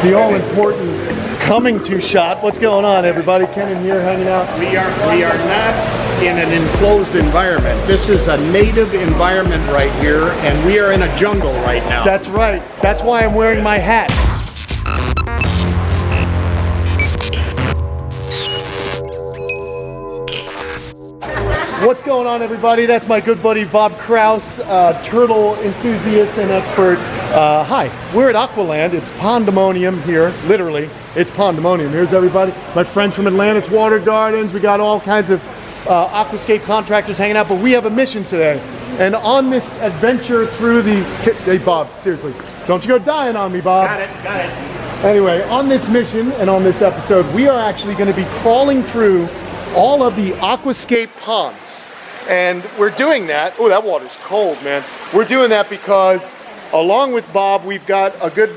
the all-important coming to shot. What's going on, everybody? Kenan here hanging out. We are not in an enclosed environment. This is a native environment right here, and we are in a jungle right now. That's right. That's why I'm wearing my hat. What's going on, everybody? That's my good buddy Bob Kraus, turtle enthusiast and expert. Hi, we're at Aqualand. It's Pondemonium here, literally. It's Pondemonium. Here's everybody. My friends from Atlantis Water Gardens. We got all kinds of aquascape contractors hanging out, but we have a mission today. And on this adventure through the... Hey, Bob, seriously. Don't you go dying on me, Bob. Got it. Anyway, on this mission and on this episode, we are actually going to be crawling through all of the Aquascape Ponds. And we're doing that. Oh, that water's cold, man. We're doing that because along with Bob, we've got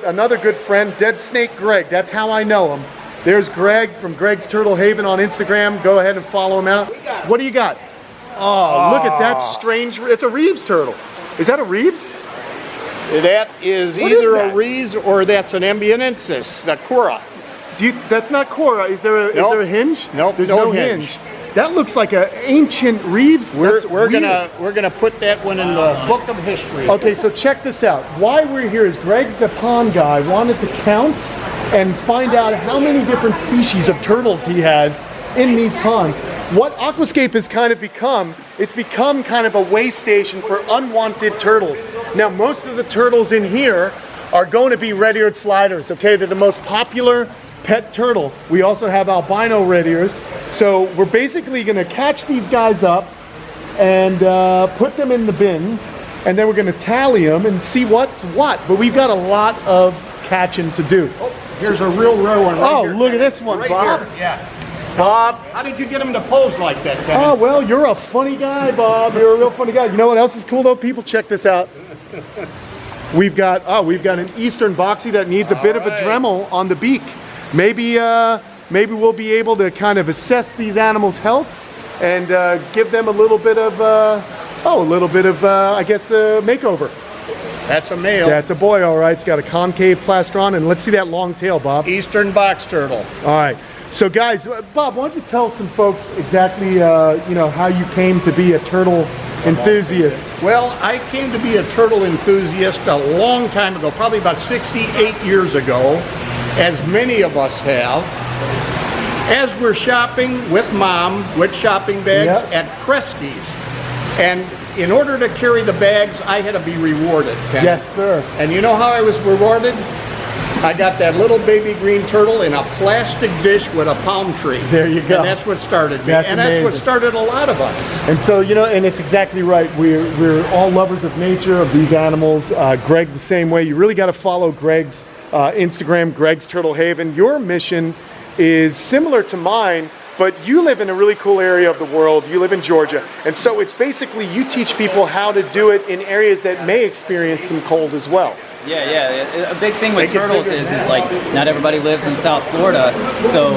another good friend, Dead Snake Greg. That's how I know him. There's Greg from Greg's Turtle Haven on Instagram. Go ahead and follow him out. What do you got? Oh, look at that strange, it's a Reeves turtle. Is that a Reeves? That is either a Reeves or that's an Ambiensis, the Cora. That's not Cora. Is there a hinge? Nope, there's no no hinge. That looks like an ancient Reeves. We're gonna put that one in the book of history. Okay, so check this out. Why we're here is Greg, the pond guy, wanted to count and find out how many different species of turtles he has in these ponds. What Aquascape has kind of become, it's become kind of a way station for unwanted turtles. Now, most of the turtles in here are going to be red-eared sliders. Okay, they're the most popular pet turtle. We also have albino red ears. So we're basically going to catch these guys up and put them in the bins, and then we're going to tally them and see what's what. But we've got a lot of catching to do. Oh, here's a real rare one right here. Oh, look at this one, right Bob. Here. Yeah. Bob, how did you get him to pose like that, Kenan? Oh, well, you're a funny guy, Bob. You're a real funny guy. You know what else is cool, though? People, check this out. We've got an eastern boxy that needs a bit of a Dremel on the beak. Maybe we'll be able to kind of assess these animals' healths and give them a little bit of, I guess, a makeover. That's a male. That's a boy, all right. It's got a concave plastron, and let's see that long tail, Bob. Eastern box turtle. All right. So, guys, Bob, why don't you tell some folks exactly, how you came to be a turtle enthusiast? Well, I came to be a turtle enthusiast a long time ago, probably about 68 years ago, as many of us have, as we're shopping with Mom with shopping bags at Kresge's. And in order to carry the bags, I had to be rewarded, Ken. Yes, sir. And you know how I was rewarded? I got that little baby green turtle in a plastic dish with a palm tree. There you go. And that's what started me. That's amazing. That's what started a lot of us. And so, and it's exactly right. We're all lovers of nature, of these animals. Greg, the same way. You really got to follow Greg's Instagram, Greg's Turtle Haven. Your mission is similar to mine, but you live in a really cool area of the world. You live in Georgia. And so it's basically you teach people how to do it in areas that may experience some cold as well. Yeah. A big thing with turtles is like not everybody lives in South Florida, so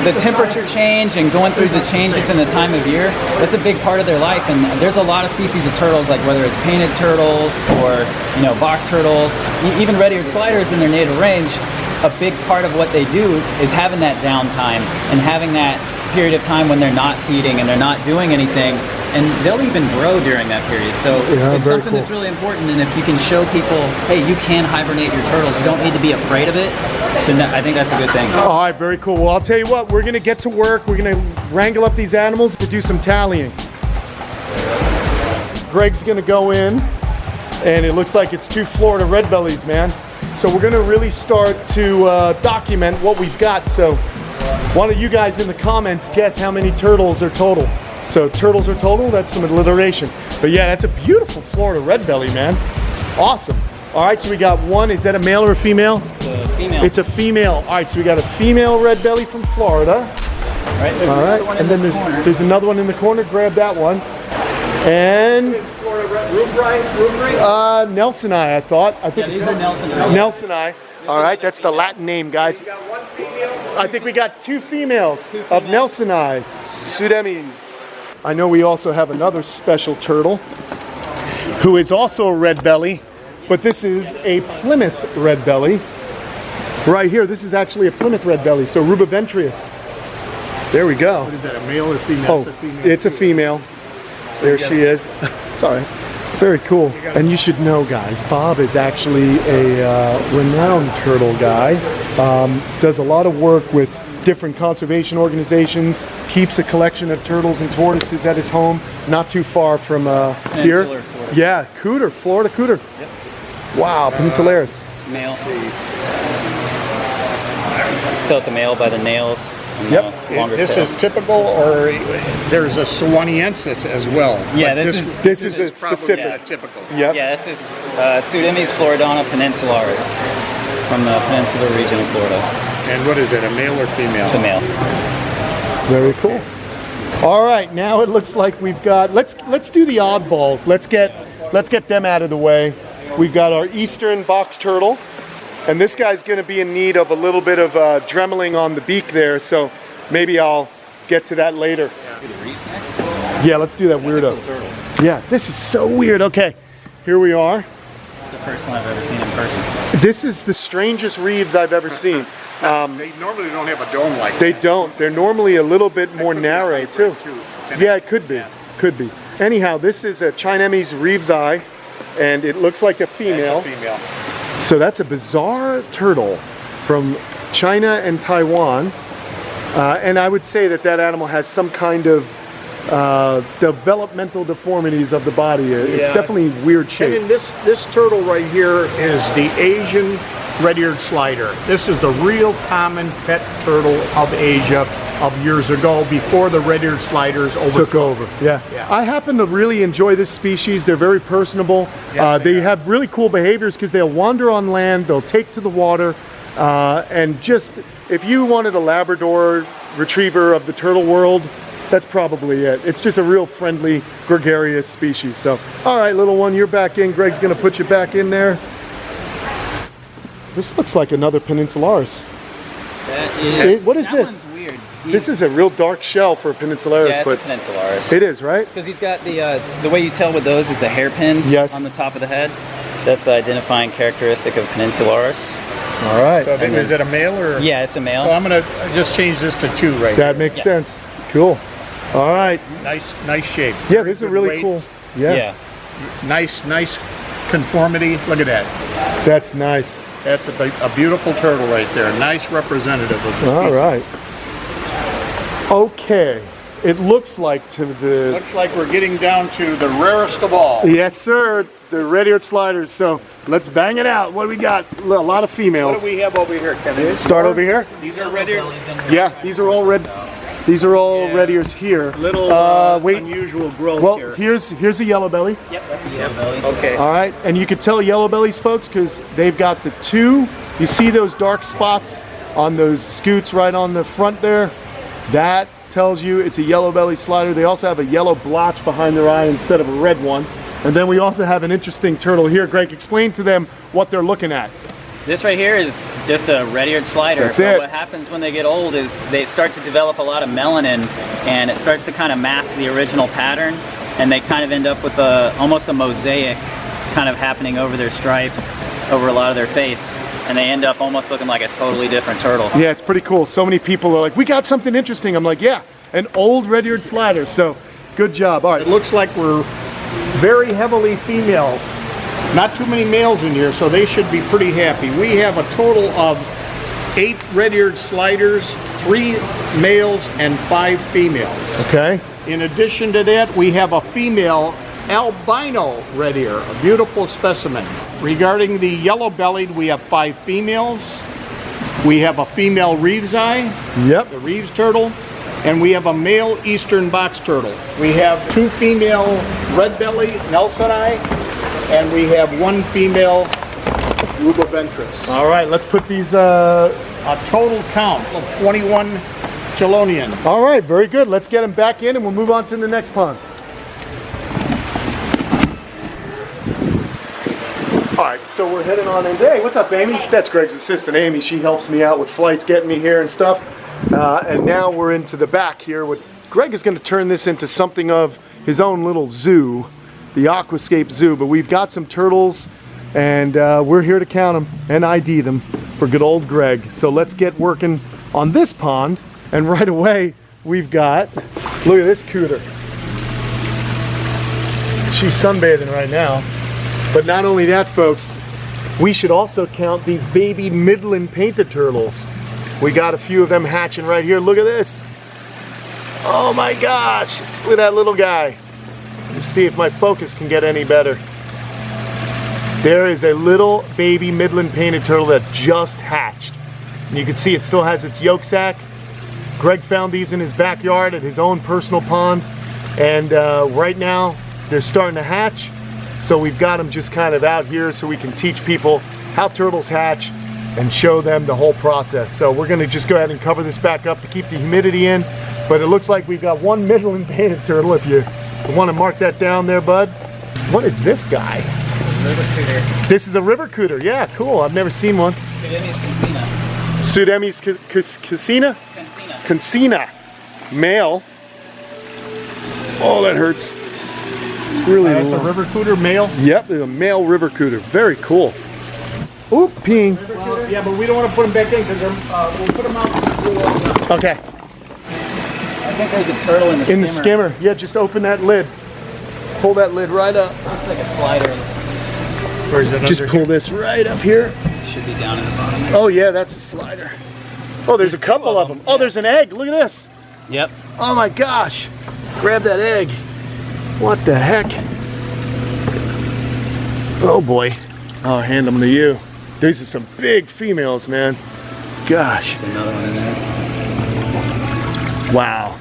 the temperature change and going through the changes in the time of year, that's a big part of their life. And there's a lot of species of turtles, like whether it's painted turtles or box turtles, even red-eared sliders in their native range. A big part of what they do is having that downtime and having that period of time when they're not feeding and they're not doing anything, and they'll even grow during that period. So it's something that's really important, and if you can show people, hey, you can hibernate your turtles, you don't need to be afraid of it, then I think that's a good thing. All right, very cool. Well, I'll tell you what, we're gonna get to work. We're gonna wrangle up these animals to do some tallying. Greg's gonna go in, and it looks like it's 2 Florida red bellies, man. So we're gonna really start to document what we've got. So one of you guys in the comments guess how many turtles are total. So turtles are total, that's some alliteration. But yeah, that's a beautiful Florida red belly, man. Awesome. All right, so we got one. Is that a male or a female? It's a female. It's a female. All right, so we got a female red belly from Florida. All right, and then there's another one in the corner. Grab that one. And Nelsoni, I thought. I think these are Nelsoni. Nelsoni. All right, that's the Latin name, guys. I think we got 2 females of Nelsoni, Sudemis. I know we also have another special turtle who is also a red belly, but this is a Plymouth red belly. Right here, this is actually a Plymouth red belly, so rubiventrius. There we go. What is that, a male or female? Oh, it's a female. There she is. Sorry. Very cool. And you should know, guys, Bob is actually a renowned turtle guy. Does a lot of work with different conservation organizations, keeps a collection of turtles and tortoises at his home, not too far from here. Florida. Yeah, cooter, Florida cooter. Yep. Wow, peninsularis. Male. Tell it's a male by the nails. And Yep. the longer This tail. is typical, or there's a Suwaniensis as well. Yeah, But this is a probably, specific. typical. Yep. Yeah, this is Pseudemys floridana peninsularis from the peninsular region of Florida. And what is it, a male or female? It's a male. Very cool. All right, now it looks like we've got. Let's do the oddballs. Let's get them out of the way. We've got our eastern box turtle, and this guy's going to be in need of a little bit of dremeling on the beak there. So maybe I'll get to that later. The reefs next. Yeah, let's do that weirdo. That's a cool turtle. Yeah, this is so weird. Okay, here we are. It's the first one I've ever seen in person. This is the strangest reeves I've ever seen. They normally don't have a dome like They that. don't. They're normally a little bit more Could be a narrow hybrid, too. And Yeah, it could be. Could be. Anyhow, this is a Chinemys reeves eye, and it looks like a female. It's a female. So that's a bizarre turtle from China and Taiwan. And I would say that that animal has some kind of developmental deformities of the body. It's Yeah. definitely weird And shape. then this turtle right here is the Asian red-eared slider. This is the real common pet turtle of Asia of years ago, before the red-eared sliders Took over. Yeah. Yeah. I happen to really enjoy this species. They're very personable. Yes, They they are. have really cool behaviors because they'll wander on land, they'll take to the water, and just, if you wanted a Labrador retriever of the turtle world, that's probably it. It's just a real friendly, gregarious species. So, all right, little one, you're back in. Greg's gonna put you back in there. This looks like another peninsularis. That is. What is that this? One's weird. This is a real dark shell for a peninsularis, Yeah, it's a but peninsularis. it is, right? Because he's got the way you tell with those is the hairpins Yes. on the top of the head. That's the identifying characteristic of peninsularis. All right. So then, is it a male or? Yeah, it's a male. So I'm gonna just change this to 2 right That here. makes Yes. sense. Cool. All right. Nice shape. Yeah, Very this is a good really weight. cool. yeah. Yeah, Nice conformity. Look at that. that's nice. That's a beautiful turtle right there. Nice representative of the All species. right. Okay. It looks like to the. Looks like we're getting down to the rarest of all. Yes, sir. The red-eared sliders. So let's bang it out. What do we got? A lot of What females. do we have over here, Kevin? Start over here. These are red ears. Yeah, these are all red. These are all Yeah. red ears here. Little wait. unusual growth Well, here. here's a yellow belly. Yep, that's a yellow belly. Okay. All right, and you can tell yellow bellies, folks, because they've got the 2. You see those dark spots on those scoots right on the front there? That tells you it's a yellow belly slider. They also have a yellow blotch behind their eye instead of a red one. And then we also have an interesting turtle here. Greg, explain to them what they're looking at. This right here is just a red-eared slider. That's But it. what happens when they get old is they start to develop a lot of melanin, and it starts to kind of mask the original pattern, and they kind of end up with almost a mosaic kind of happening over their stripes, over a lot of their face, and they end up almost looking like a totally different turtle. Yeah, it's pretty cool. So many people are like, we got something interesting. I'm like, yeah, an old red-eared slider. So good job. All right. It looks like we're very heavily female. Not too many males in here, so they should be pretty happy. We have a total of 8 red-eared sliders, 3 males and 5 females. Okay. In addition to that, we have a female albino red ear, a beautiful specimen. Regarding the yellow-bellied, we have 5 females. We have a female Reeves eye, Yep. the Reeves turtle, and we have a male eastern box turtle. We have 2 female red belly Nelson eye, and we have 1 female rubiventris. All right, let's put these. A total count of 21 Chelonian. All right, very good. Let's get them back in and we'll move on to the next pond. All right, so we're heading on in. Hey, what's up, Amy? That's Greg's assistant, Amy. She helps me out with flights, getting me here and stuff. And now we're into the back here. What Greg is going to turn this into something of his own little zoo, the Aquascape Zoo. But we've got some turtles, and we're here to count them and ID them. for good old Greg. So let's get working on this pond. And right away, we've got, look at this cooter. She's sunbathing right now. But not only that, folks, we should also count these baby Midland painted turtles. We got a few of them hatching right here. Look at this. Oh my gosh, look at that little guy. Let's see if my focus can get any better. There is a little baby Midland painted turtle that just hatched. And you can see it still has its yolk sac. Greg found these in his backyard at his own personal pond. And right now, they're starting to hatch. So we've got them just kind of out here so we can teach people how turtles hatch and show them the whole process. So we're gonna just go ahead and cover this back up to keep the humidity in. But it looks like we've got one Midland painted turtle, if you want to mark that down there, bud. What is this guy? River cooter. This is a river cooter. Yeah, cool. I've never seen one. Pseudemys cancina. Pseudemys Cancina? Cancina. Cancina. Male. Oh, that hurts. Really That's low. a river cooter, male? Yep, there's a male river cooter. Very cool. Oop, peeing. Well, yeah, but we don't want to put them back in because we'll put them out. Okay. I think there's a turtle in the skimmer. In the skimmer. Yeah, just open that lid. Pull that lid right up. Looks like a slider. Or is it Just under pull this right up here. Should be down in the bottom. Oh yeah, that's a slider. Oh, there's a couple of them. Oh, there's an egg. Look at this. Yep. Oh my gosh. Grab that egg. What the heck? Oh boy. I'll hand them to you. These are some big females, man. Gosh. There's another one in there. Wow.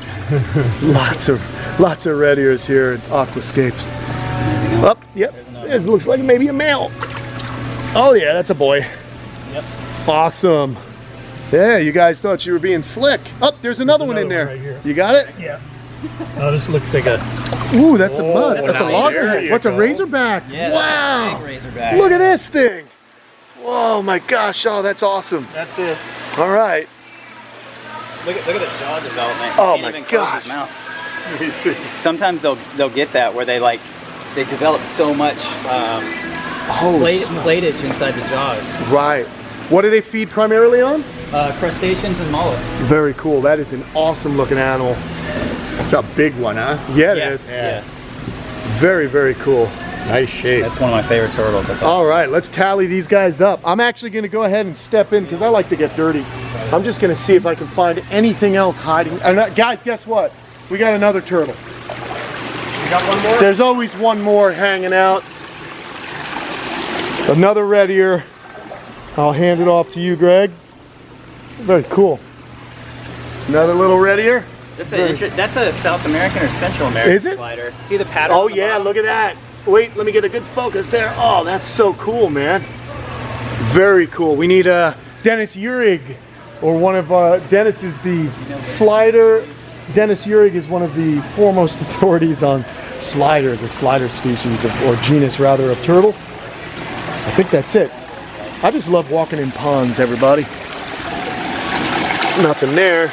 lots of red ears here at Aquascapes. Oh, yep. This looks like maybe a male. Oh yeah, that's a boy. Yep. Awesome. Yeah, you guys thought you were being slick. Oh, there's another one in there. right here. You got it? Yeah. Oh, this looks like a... Ooh, that's a Oh, mud. That's a now there loggerhead. you What's a go. razorback? Yeah, wow. that's a big razorback. Look at this thing. Whoa, my gosh. Oh, that's awesome. That's it. All right. Look at the jaw development. Oh Can't my even close gosh. his mouth. Let me see. Sometimes they'll get that where they develop so much Holy smokes. platage inside the jaws. Right. What do they feed primarily on? Crustaceans and mollusks. Very cool. That is an awesome looking animal. That's a big one, huh? Yeah, it is. Yeah. Very, very cool. Nice shape. That's one of my favorite turtles. That's All right, let's tally these guys up. I'm actually going to go ahead and step in because I like to get dirty. I'm just going to see if I can find anything else hiding. And guys, guess what? We got another turtle. You got one more? There's always one more hanging out. Another red ear. I'll hand it off to you, Greg. Very cool. Another little red ear. That's a South American or Central American Is it? slider. See the pattern? Oh on the yeah, bottom? look at that. Wait, let me get a good focus there. Oh, that's so cool, man. Very cool. We need Dennis Urig, or one of Dennis is the slider. Dennis Urig is one of the foremost authorities on slider, the slider species or genus rather of turtles. I think that's it. I just love walking in ponds, everybody. Nothing there.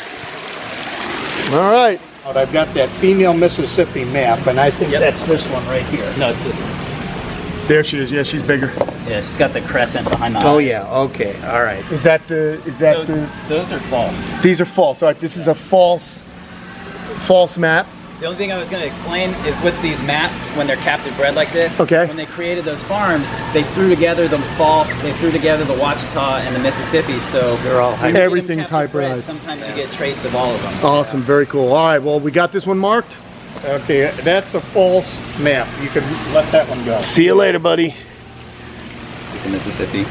All right. I've got that female Mississippi map, and I think Yep. that's this one right here. No, it's this one. There she is. Yeah, she's bigger. Yeah, she's got the crescent behind the eyes. Oh yeah, okay, all right. Is that the? So those are false. These are false. All right, this is a false map. The only thing I was going to explain is with these maps, when they're captive bred like this, Okay. when they created those farms, they threw together the false, they threw together the Ouachita and the Mississippi, so They're all when you get them Everything's captive bred, hybridized. sometimes you get traits of all of them. Awesome, very cool. All right, well, we got this one marked. Okay, that's a false map. You can let that one go. See you later, buddy. The Mississippi.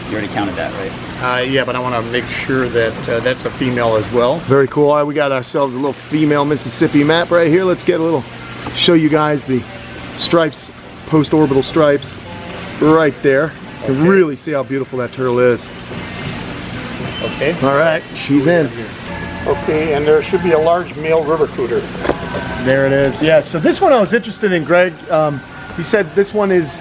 You already counted that, right? Yeah, but I want to make sure that that's a female as well. Very cool. All right, we got ourselves a little female Mississippi map right here. Let's get a little, show you guys the stripes, post-orbital stripes right there. You can really see how beautiful that turtle is. Okay. All right, she's in. Okay, and there should be a large male river cooter. There it is. Yeah, so this one I was interested in, Greg. You said this one is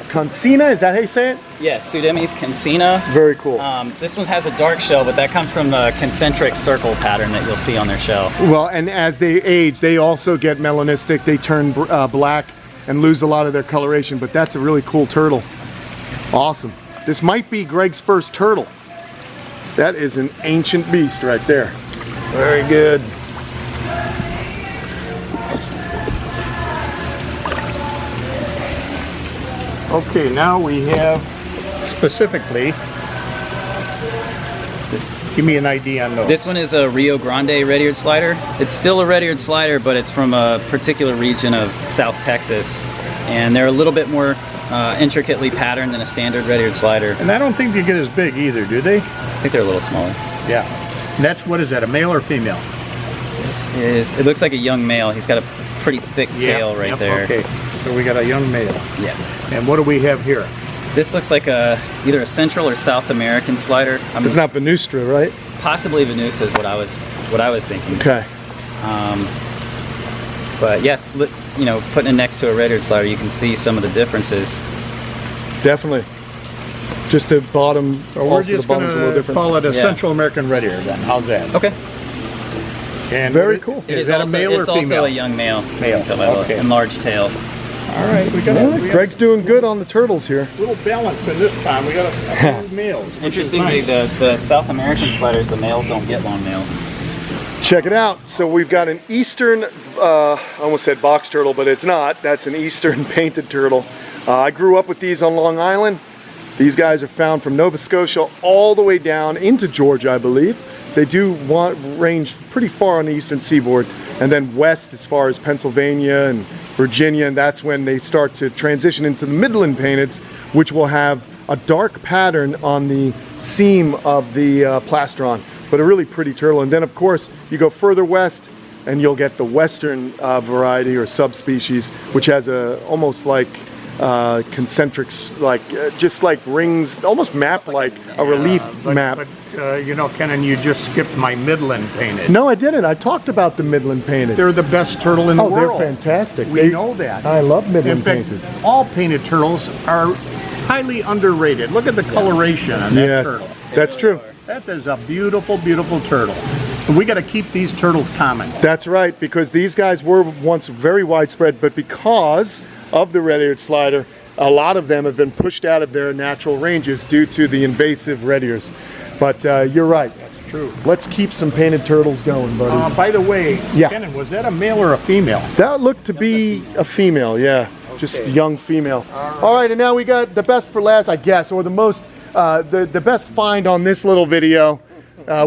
Cancina, is that how you say it? Yes, Pseudemys cancina. Very cool. This one has a dark shell, but that comes from the concentric circle pattern that you'll see on their shell. Well, and as they age, they also get melanistic. They turn black and lose a lot of their coloration, but that's a really cool turtle. Awesome. This might be Greg's first turtle. That is an ancient beast right there. Very good. Okay, now we have specifically, give me an idea on those. This one is a Rio Grande red-eared slider. It's still a red-eared slider, but it's from a particular region of South Texas. And they're a little bit more intricately patterned than a standard red-eared slider. And I don't think they get as big either, do they? I think they're a little smaller. Yeah. And that's, what is that, a male or female? This is, it looks like a young male. He's got a pretty thick tail right there. Okay, so we got a young male. Yeah. And what do we have here? This looks like either a Central or South American slider. It's not Venustra, right? Possibly Venusa is what I was thinking. Okay. But yeah, you know, putting it next to a red-eared slider, you can see some of the differences. Definitely. Just the bottom. So we're also just the bottom's a little going to different. call it a Central American red ear then. How's that? Okay. And very cool. Is that also, a male or it's female? also a young male. Male. Okay. Enlarged tail. All right, we got Greg's doing good on the turtles here. a little balance in this pond. We got a few males. which is Interestingly, nice. the South American sliders, the males don't get long nails. Check it out. So we've got an eastern, I almost said box turtle, but it's not. That's an eastern painted turtle. I grew up with these on Long Island. These guys are found from Nova Scotia all the way down into Georgia, I believe. They do range pretty far on the eastern seaboard, and then west as far as Pennsylvania and Virginia, and that's when they start to transition into the Midland painteds, which will have a dark pattern on the seam of the plastron, but a really pretty turtle. And then of course you go further west and you'll get the western variety or subspecies, which has a almost like concentric, just like rings, almost map like a relief map. But you know, Kenan, you just skipped my Midland painted. No, I didn't. I talked about the Midland painted. They're the best turtle in the world. They're fantastic. We know that. I love Midland In fact, painted. all painted turtles are highly underrated. Look at the coloration on that turtle. That's true. That is a beautiful, beautiful turtle. And we got to keep these turtles common. That's right, because these guys were once very widespread, but because of the red-eared slider, a lot of them have been pushed out of their natural ranges due to the invasive red ears. But you're right. That's true. Let's keep some painted turtles going, buddy. By the way, Yeah. Kenan, was that a male or a female? That looked to be a female, yeah. Just a young female. All right, and now we got the best for last, I guess, or the most, the best find on this little video.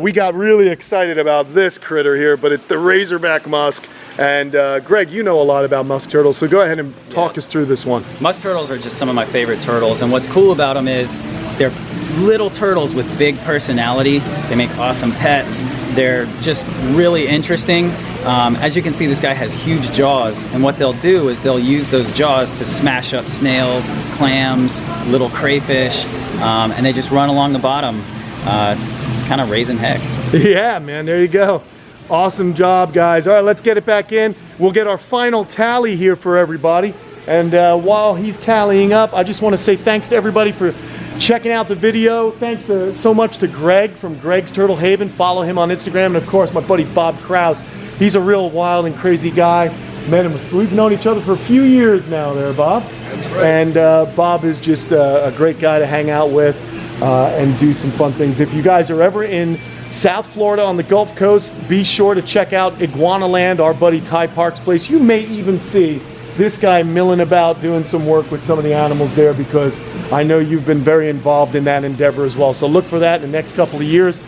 We got really excited about this critter here, but it's the razorback musk. And Greg, you know a lot about musk turtles, so go ahead and talk us through this one. Musk turtles are just some of my favorite turtles, and what's cool about them is they're little turtles with big personality. They make awesome pets. They're just really interesting. As you can see, this guy has huge jaws, and what they'll do is they'll use those jaws to smash up snails, clams, little crayfish, and they just run along the bottom, just kind of raising heck. Yeah, man, there you go. Awesome job, guys. All right, let's get it back in. We'll get our final tally here for everybody. And while he's tallying up, I just want to say thanks to everybody for checking out the video. Thanks so much to Greg from Greg's Turtle Haven. Follow him on Instagram. And of course, my buddy Bob Krause. He's a real wild and crazy guy. Met him, we've known each other for a few years now there, Bob. That's right. And Bob is just a great guy to hang out with and do some fun things. If you guys are ever in South Florida on the Gulf Coast, be sure to check out Iguana Land, our buddy Ty Park's place. You may even see this guy milling about doing some work with some of the animals there, because I know you've been very involved in that endeavor as well. So look for that in the next couple of years.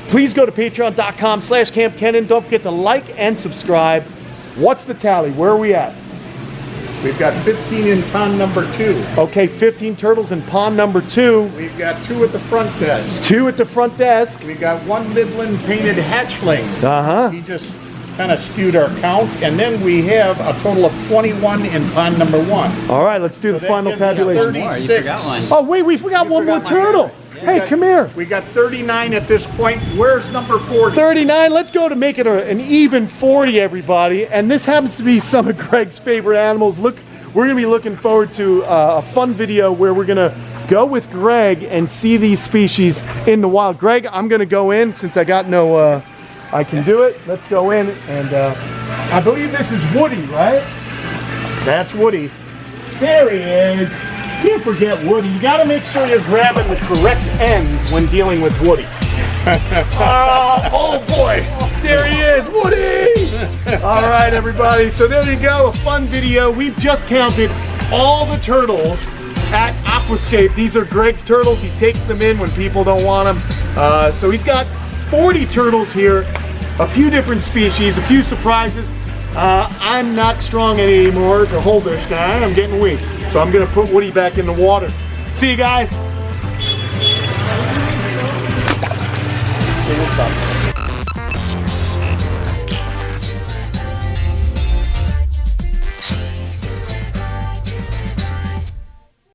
Please go to patreon.com/Kamp Kenan. Don't forget to like and subscribe. What's the tally? Where are we at? We've got 15 in pond number 2. Okay, 15 turtles in pond number 2. We've got 2 at the front desk. 2 at the front desk. We got 1 Midland painted hatchling. Uh-huh. He just kind of skewed our count. And then we have a total of 21 in pond number 1. All right, let's do the that final gives us tabulation. 36. You forgot one. Oh, wait, we forgot one more turtle. Hey, come here. We got 39 at this point. Where's number 40? 39. Let's go to make it an even 40, everybody. And this happens to be some of Greg's favorite animals. Look, we're going to be looking forward to a fun video where we're going to go with Greg and see these species in the wild. Greg, I'm going to go in since I got no, I can do it. Let's go in, and I believe this is Woody, right? That's Woody. There he is. Can't forget Woody. You got to make sure you're grabbing the correct end when dealing with Woody. Oh boy, there he is, Woody! All right, everybody, so there you go, a fun video. We've just counted all the turtles at Aquascape. These are Greg's turtles. He takes them in when people don't want them. So he's got 40 turtles here, a few different species, a few surprises. I'm not strong anymore to hold this guy. I'm getting weak. So I'm gonna put Woody back in the water. See you guys.